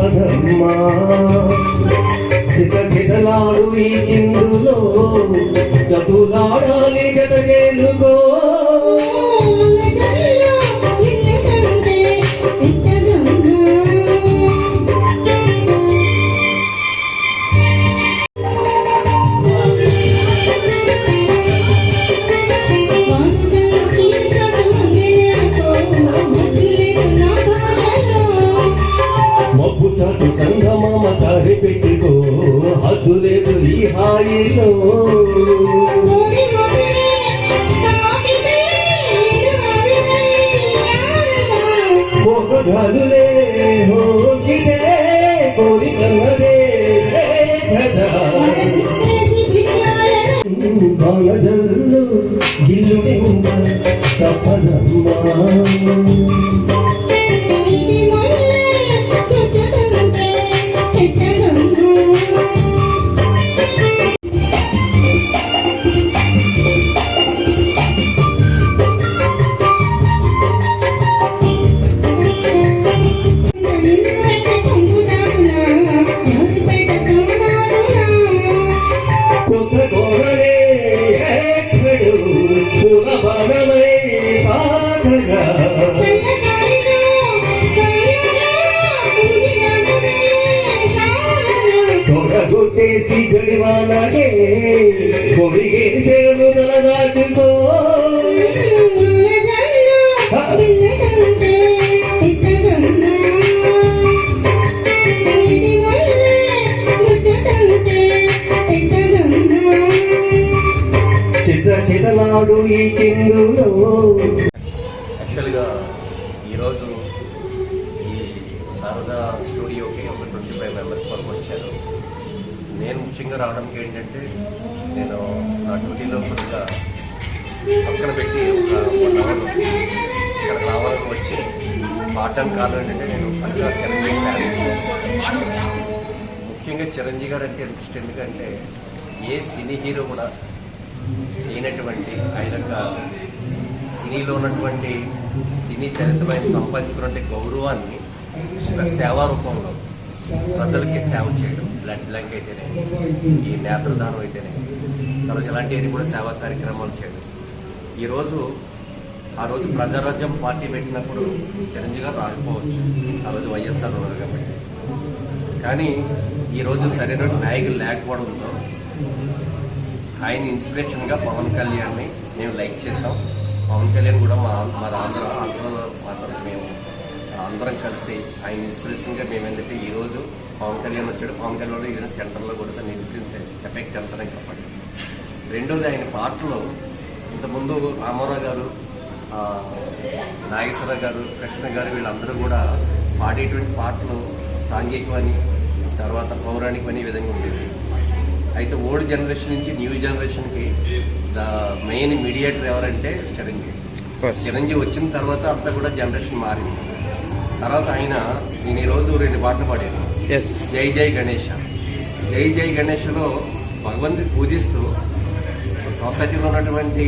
తప్పదమ్మా చితలాడు ఈ చిందులో చదులాడాలి జతగేలుకో మబ్బు చాటు చందమామ సారి పెట్టుకో హద్దు లేదు ఈ హాయిలో పోగలులే హోగిలే కోరికన్నదే కదా బాలజల్లు గిల్లు తప్పదమ్మా కొట్టేసి గడివాలగే కొడిగేసేను తలదాచుకో చితలాడు ఈ చిందులో. యాక్చువల్గా ఈరోజు ఈ శారదా స్టూడియోకి ఒక 25 మెంబర్స్ వరకు వచ్చారు. నేను ముఖ్యంగా రావడానికి ఏంటంటే నేను నా డ్యూటీలో కొద్దిగా పక్కన పెట్టి ఒక 1 అవర్ ఇక్కడ రావాలని వచ్చి పాడడం కారణం ఏంటంటే నేను పక్కన చిరంజీవి ఫ్యాన్స్. ముఖ్యంగా చిరంజీవి గారు అంటే ఇంట్రెస్ట్ ఎందుకంటే ఏ సినీ హీరో కూడా చేయనటువంటి ఆయన సినీలో ఉన్నటువంటి సినీ చరిత్రమైన సంపాదించుకున్నటువంటి గౌరవాన్ని ఒక సేవా రూపంలో ప్రజలకి సేవ చేయడం, బ్లడ్ బ్యాంక్ అయితేనే, ఈ నేత్రదానం అయితేనే, తర్వాత ఇలాంటివన్నీ కూడా సేవా కార్యక్రమాలు చేయడం. ఆ రోజు ప్రజారాజ్యం పార్టీ పెట్టినప్పుడు చిరంజీవి గారు రాకపోవచ్చు, ఆ రోజు వైఎస్ఆర్ ఉన్నారు కాబట్టి. కానీ ఈరోజు సరైన నాయకులు లేకపోవడంతో ఆయన ఇన్స్పిరేషన్గా పవన్ కళ్యాణ్ని మేము లైక్ చేసాం. పవన్ కళ్యాణ్ కూడా ఆంధ్రలో మాత్రం మేము అందరం కలిసి ఆయన ఇన్స్పిరేషన్గా మేము ఏంటంటే ఈరోజు పవన్ కళ్యాణ్ వచ్చాడు. పవన్ కళ్యాణ్ ఈరోజు సెంటర్లో కూడా నిలిపించే ఎఫెక్ట్ ఎంతనే కాబట్టి. రెండోది ఆయన పాటలు ఇంతకుముందు రామారావు గారు, నాగేశ్వరరావు గారు, కృష్ణ గారు వీళ్ళందరూ కూడా పాడేటువంటి పాటలు సాంఘికమని, తర్వాత పౌరాణికమని ఈ విధంగా ఉండేది. అయితే ఓల్డ్ జనరేషన్ నుంచి న్యూ జనరేషన్కి ద మెయిన్ మీడియేటర్ ఎవరంటే చిరంజీవి వచ్చిన తర్వాత అంతా కూడా జనరేషన్ మారింది. తర్వాత నేను ఈరోజు 2 పాటలు పాడాను. జై జై గణేష. జై జై గణేషలో భగవంతుని పూజిస్తూ సొసైటీలో ఉన్నటువంటి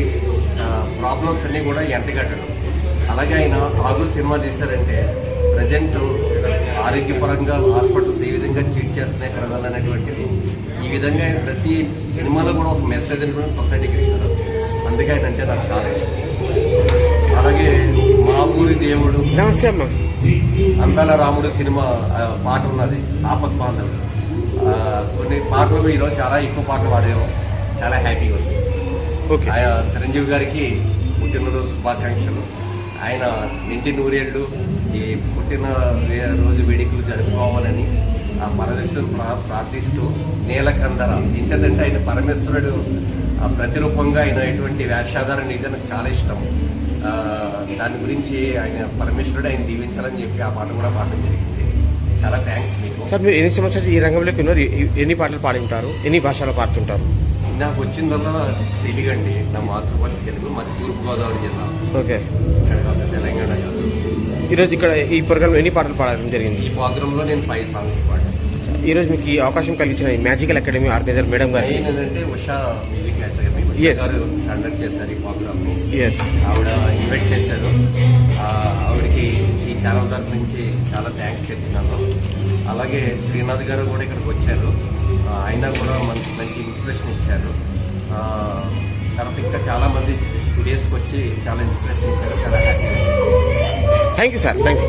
ప్రాబ్లమ్స్ అన్నీ కూడా ఎంటగట్టడం. అలాగే ఆయన ఆగురు సినిమా తీశారంటే ప్రజెంట్ ఆరోగ్యపరంగా హాస్పిటల్స్ ఏ విధంగా ట్రీట్ చేస్తున్నాయి ప్రజలు అనేటువంటిది, ఈ విధంగా ఆయన ప్రతి సినిమాలో కూడా ఒక మెసేజ్ అనేది సొసైటీకి ఇస్తారు. అందుకే ఆయన అంటే నాకు చాలా ఇష్టం. అలాగే మా ఊరి దేవుడు, నమస్తే అమ్మ, అందాల రాముడు సినిమా పాట ఉన్నది, ఆపత్ బాంధవుడు. కొన్ని పాటలు ఈరోజు చాలా ఎక్కువ పాటలు పాడాము, చాలా హ్యాపీగా ఉంది. చిరంజీవి గారికి పుట్టినరోజు శుభాకాంక్షలు. ఆయన నిండి 100 ఏళ్ళు ఈ పుట్టినరోజు వేడుకలు జరుపుకోవాలని ఆ పరమేశ్వరుడు ప్రార్థిస్తూ నీలకందర ఇంకేంటంటే ఆయన పరమేశ్వరుడు ప్రతిరూపంగా ఆయన ఎటువంటి వేషాధారణ ఇది నాకు చాలా ఇష్టం. దాని గురించి ఆయన పరమేశ్వరుడు ఆయన దీవించాలని చెప్పి ఆ పాట కూడా పాడడం జరిగింది. చాలా థ్యాంక్స్ మీకు. సార్, మీరు ఎన్ని సంవత్సరాలు ఈ రంగంలోకి ఉన్నారు? ఎన్ని పాటలు పాడి ఉంటారు? ఎన్ని భాషలో పాడుతుంటారు? నాకు వచ్చిందల్లా తెలుగు అండి. నా మాతృభాష తెలుగు. మాది తూర్పుగోదావరి జిల్లా. ఓకే. తెలంగాణ కాదు. ఈరోజు ఇక్కడ ఈ ప్రోగ్రాంలో ఎన్ని పాటలు పాడడం జరిగింది? ఈ ప్రోగ్రాంలో నేను 5 సాంగ్స్ పాడాను. ఈరోజు మీకు ఈ అవకాశం కలిగించిన మ్యాజికల్ అకాడమీ ఆర్గనైజర్ మేడం గారు ఏంటంటే ఉషా మ్యూజిక్ అకాడమీ గారు కండక్ట్ చేశారు ఈ ప్రోగ్రామ్ని. ఆవిడ ఇన్వైట్ చేశారు. ఆవిడకి ఈ ఛానల్ తరఫు నుంచి చాలా థ్యాంక్స్ చెప్తున్నాను. అలాగే శ్రీనాథ్ గారు కూడా ఇక్కడికి వచ్చారు. ఆయన కూడా మనకి మంచి ఇన్స్పిరేషన్ ఇచ్చారు. తర్వాత ఇంకా చాలామంది స్టూడియోస్కి వచ్చి చాలా ఇన్స్పిరేషన్ ఇచ్చారు. చాలా happy. Thank you sir, thank you.